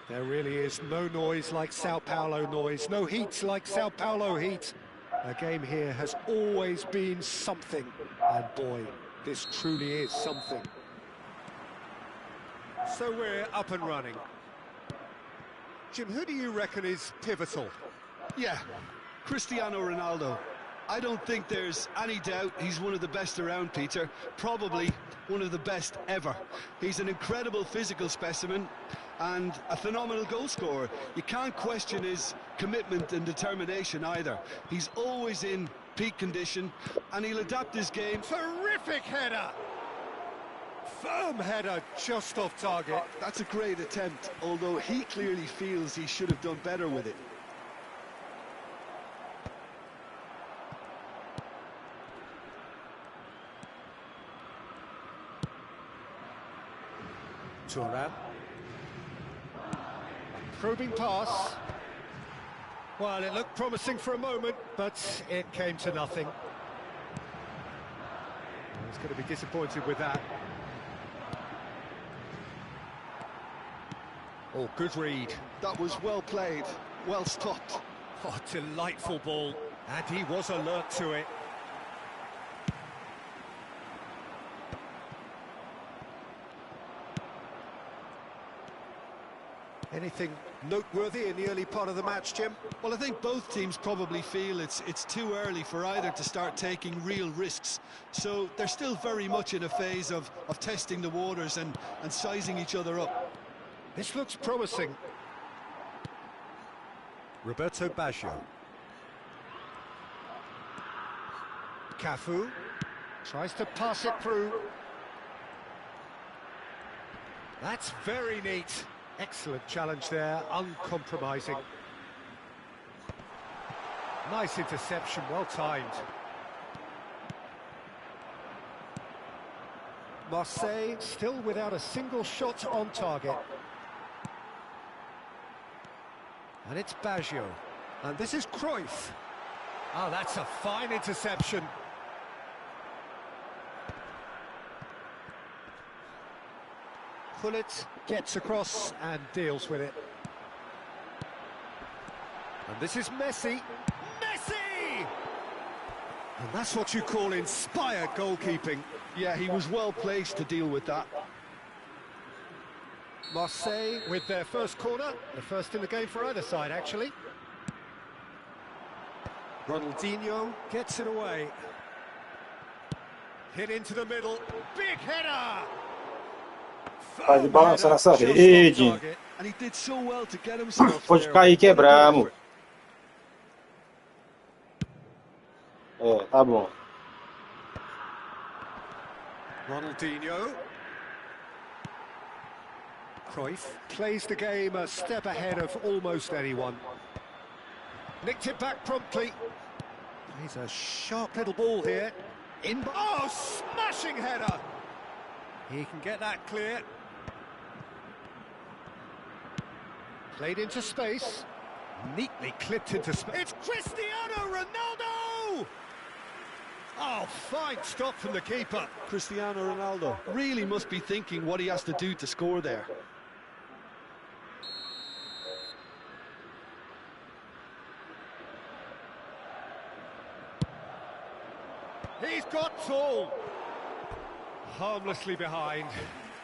There really is no noise like Sao Paulo noise, no heat like Sao Paulo heat. A game here has always been something, and boy, this truly is something. So we're up and running. Jim, who do you reckon is pivotal? Yeah, Cristiano Ronaldo. I don't think there's any doubt he's one of the best around, Peter. Probably one of the best ever. He's an incredible physical specimen and a phenomenal goal scorer. You can't question his commitment and determination either. He's always in peak condition and he'll adapt his game. Terrific header! Firm header, just off target. That's a great attempt, although he clearly feels he should have done better with it. Turan. Probing pass. Well, it looked promising for a moment, but it came to nothing. He's going to be disappointed with that. Oh, good read. That was well played, well stopped. Oh, delightful ball, and he was alert to it. Anything noteworthy in the early part of the match, Jim? Well, I think both teams probably feel it's too early for either to start taking real risks. So they're still very much in a phase of testing the waters and sizing each other up. This looks promising. Roberto Baggio. Cafu tries to pass it through. That's very neat. Excellent challenge there, uncompromising. Nice interception, well timed. Marseille still without a single shot on target. And it's Baggio. And this is Cruyff. Oh, that's a fine interception. Pullet gets across and deals with it. And this is Messi. Messi! And that's what you call inspired goalkeeping. Yeah, he was well placed to deal with that. Marseille with their first corner, the first in the game for either side, actually. Ronaldinho gets it away. Hit into the middle, big header! Tá de balançar essa rede. And he did so well to get himself Pode cair e quebrar, amor. É, tá bom. Ronaldinho. Cruyff plays the game a step ahead of almost anyone. Nicked it back promptly. He's a sharp little ball here. Oh, smashing header! He can get that clear. Played into space. Neatly clipped into space. It's Cristiano Ronaldo! Oh, fine stop from the keeper. Cristiano Ronaldo really must be thinking what he has to do to score there. He's got tall. Harmlessly behind.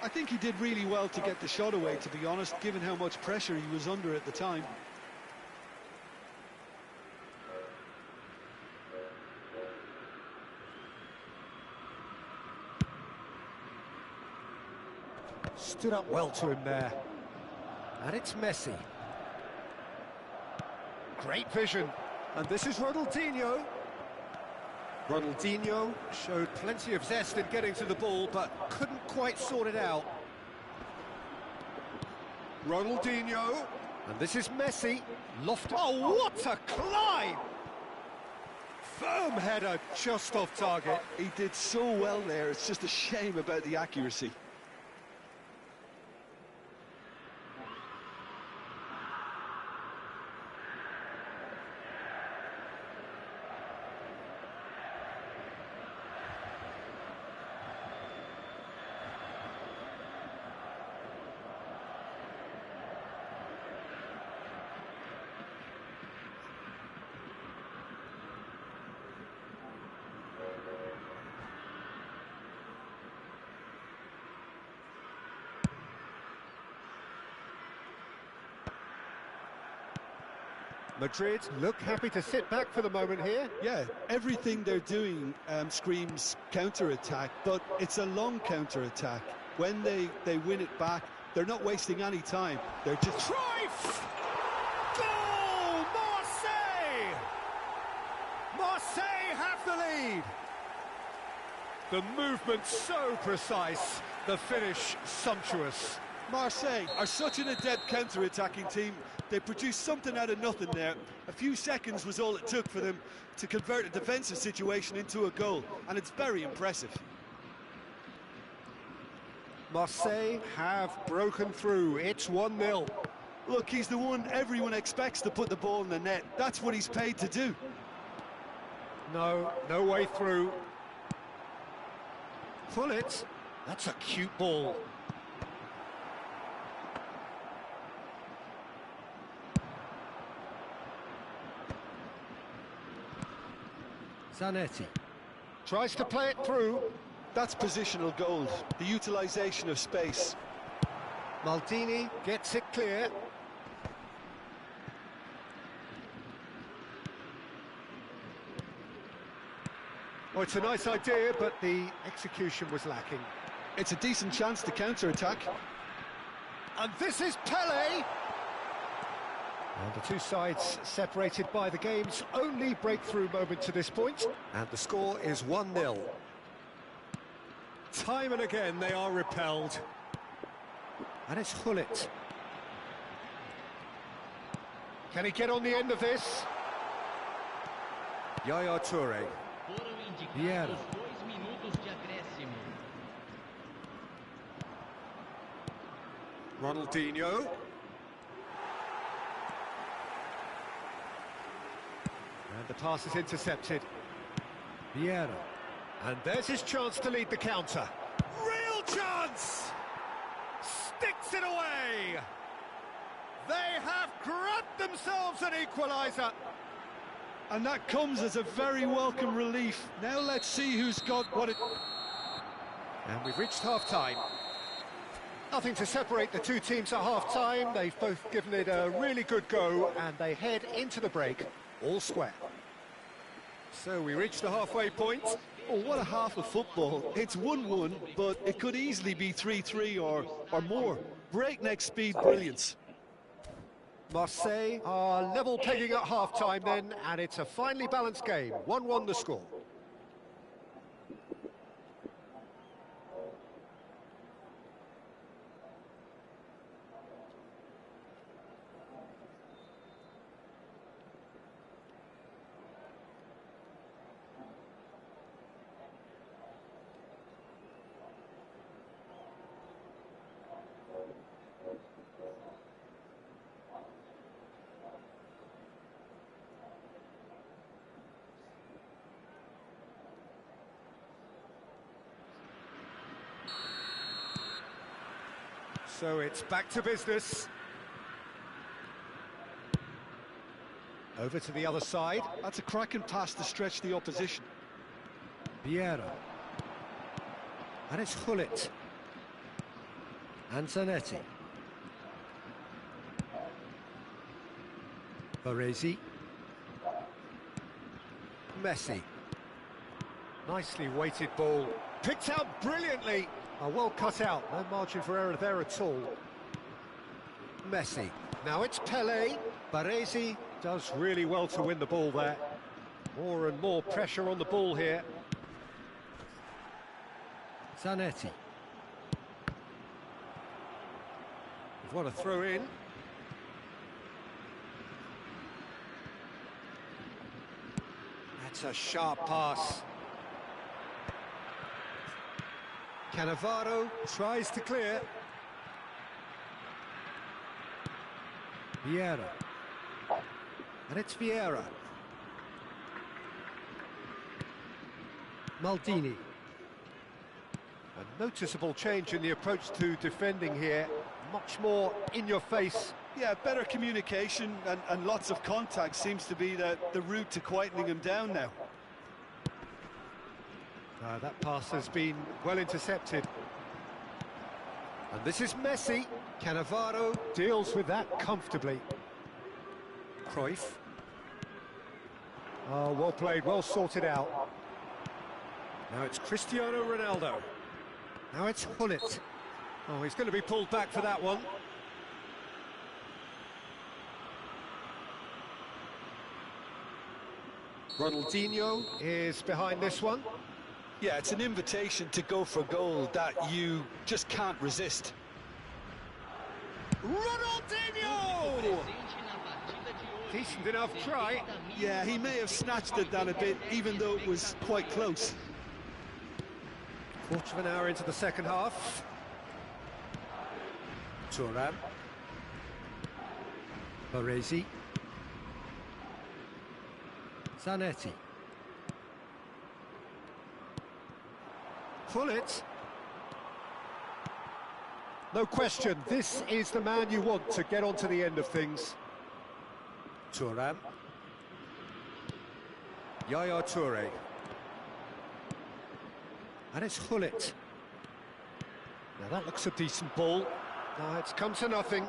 I think he did really well to get the shot away, to be honest, given how much pressure he was under at the time. Stood up well to him there. And it's Messi. Great vision. And this is Ronaldinho. Ronaldinho showed plenty of zest in getting to the ball, but couldn't quite sort it out. Ronaldinho. And this is Messi. Lofted. Oh, what a climb! Firm header just off target. He did so well there, it's just a shame about the accuracy. Madrid look happy to sit back for the moment here. Yeah, everything they're doing screams counter-attack, but it's a long counter-attack. When they win it back, they're not wasting any time. They're just... Cruyff! Goal! Marseille! Marseille have the lead! The movement so precise, the finish sumptuous. Marseille are such an adept counter-attacking team. They produced something out of nothing there. A few seconds was all it took for them to convert a defensive situation into a goal, and it's very impressive. Marseille have broken through. It's 1-0. Look, he's the one everyone expects to put the ball in the net. That's what he's paid to do. No way through. Pull it. That's a cute ball. Zanetti tries to play it through. That's positional gold, the utilisation of space. Maldini gets it clear. Oh, it's a nice idea, but the execution was lacking. It's a decent chance to counter-attack. And this is Pele! And the two sides separated by the game's only breakthrough moment to this point. And the score is 1-0. Time and again they are repelled. And it's Hullet. Can he get on the end of this? Yaya Toure. Vieira. Ronaldinho. And the pass is intercepted. Vieira. And there's his chance to lead the counter. Real chance! Sticks it away! They have grabbed themselves an equaliser. And that comes as a very welcome relief. Now let's see who's got what it... And we've reached half-time. Nothing to separate the two teams at half-time. They've both given it a really good go, and they head into the break all square. So we reach the halfway point. Oh, what a half of football. It's 1-1, but it could easily be 3-3 or more. Breakneck speed brilliance. Marseille are level pegging at half-time then, and it's a finely balanced game. 1-1 the score. So it's back to business. Over to the other side. That's a cracking pass to stretch the opposition. Vieira. And it's Hullet. And Zanetti. Baresi. Messi. Nicely weighted ball. Picked out brilliantly. Oh, well cut out. No margin for error there at all. Messi. Now it's Pele. Baresi does really well to win the ball there. More and more pressure on the ball here. Zanetti. What a throw in. That's a sharp pass. Cannavaro tries to clear. Vieira. And it's Vieira. Maldini. A noticeable change in the approach to defending here. Much more in your face. Yeah, better communication and lots of contact seems to be the route to quietening him down now. That pass has been well intercepted. And this is Messi. Cannavaro deals with that comfortably. Cruyff. Oh, well played, well sorted out. Now it's Cristiano Ronaldo. Now it's Hullet. Oh, he's going to be pulled back for that one. Ronaldinho is behind this one. Yeah, it's an invitation to go for goal that you just can't resist. Ronaldinho! Decent enough try. Yeah, he may have snatched at that a bit, even though it was quite close. Quarter of an hour into the second half. Thuram. Baresi. Zanetti. Hullet. No question, this is the man you want to get onto the end of things. Thuram. Yaya Toure. And it's Hullet. Now that looks a decent ball. Now it's come to nothing.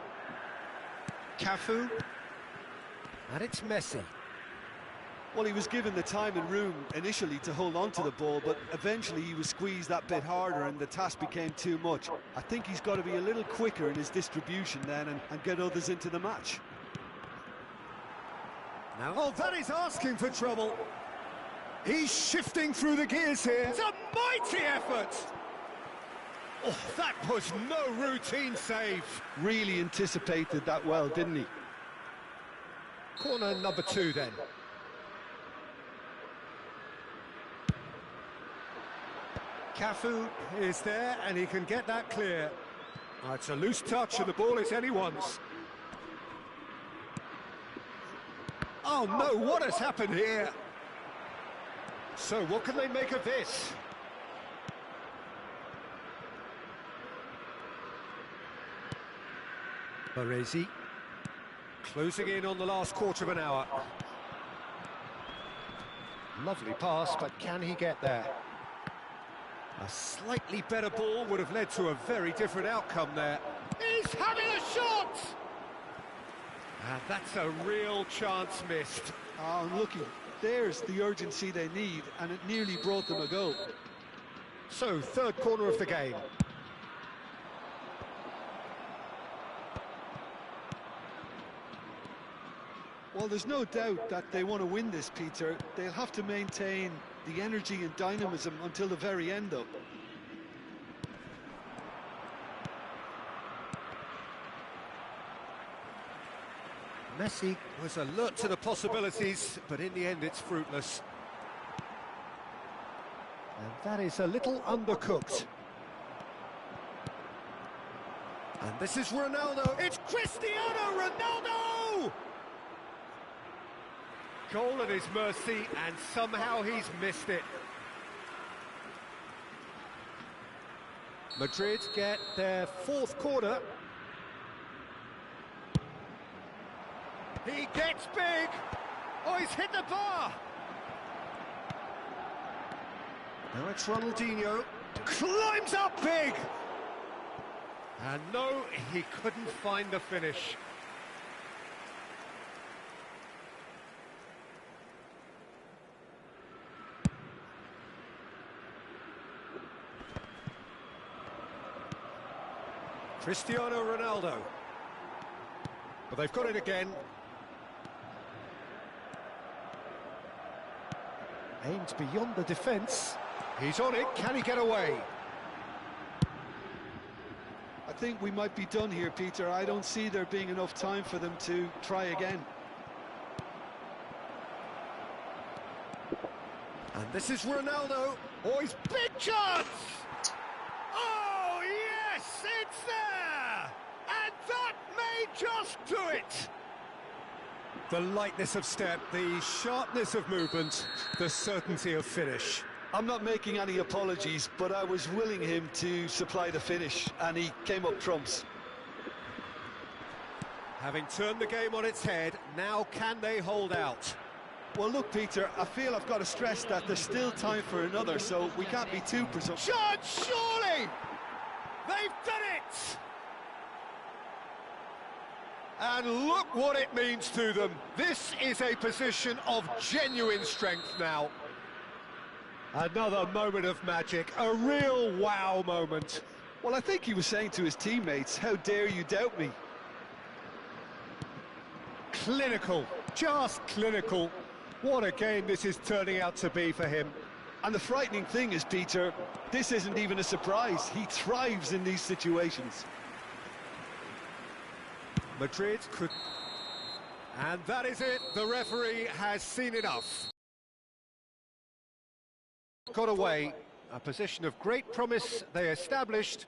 Cafu. And it's Messi. Well, he was given the time and room initially to hold on to the ball, but eventually he was squeezed that bit harder and the task became too much. I think he's got to be a little quicker in his distribution then and get others into the match. Now, oh, that is asking for trouble. He's shifting through the gears here. It's a mighty effort. Oh, that was no routine save. Really anticipated that well, didn't he? Corner number 2 then. Cafu is there and he can get that clear. Oh, it's a loose touch and the ball is anyone's. Oh no, what has happened here? So what can they make of this? Baresi closing in on the last quarter of an hour. Lovely pass, but can he get there? A slightly better ball would have led to a very different outcome there. He's having a shot! And that's a real chance missed. Oh, looky, there's the urgency they need, and it nearly brought them a goal. So, third corner of the game. Well, there's no doubt that they want to win this, Peter. They'll have to maintain the energy and dynamism until the very end, though. Messi was alert to the possibilities, but in the end it's fruitless. And that is a little undercooked. And this is Ronaldo. It's Cristiano Ronaldo! Goal at his mercy, and somehow he's missed it. Madrid get their fourth corner. He gets big! Oh, he's hit the bar! Now it's Ronaldinho. Climbs up big! And no, he couldn't find the finish. Cristiano Ronaldo. But they've got it again. Aimed beyond the defence. He's on it. Can he get away? I think we might be done here, Peter. I don't see there being enough time for them to try again. And this is Ronaldo. Oh, his big chance! Oh, yes, it's there! And that may just do it! The lightness of step, the sharpness of movement, the certainty of finish. I'm not making any apologies, but I was willing him to supply the finish, and he came up trumps. Having turned the game on its head, now can they hold out? Well, look, Peter, I feel I've got to stress that there's still time for another, so we can't be too presumptuous. Chance, surely! They've done it! And look what it means to them. This is a position of genuine strength now. Another moment of magic, a real wow moment. Well, I think he was saying to his teammates, how dare you doubt me? Clinical, just clinical. What a game this is turning out to be for him. And the frightening thing is, Peter, this isn't even a surprise. He thrives in these situations. Madrid could... And that is it. The referee has seen enough. Got away. A position of great promise they established,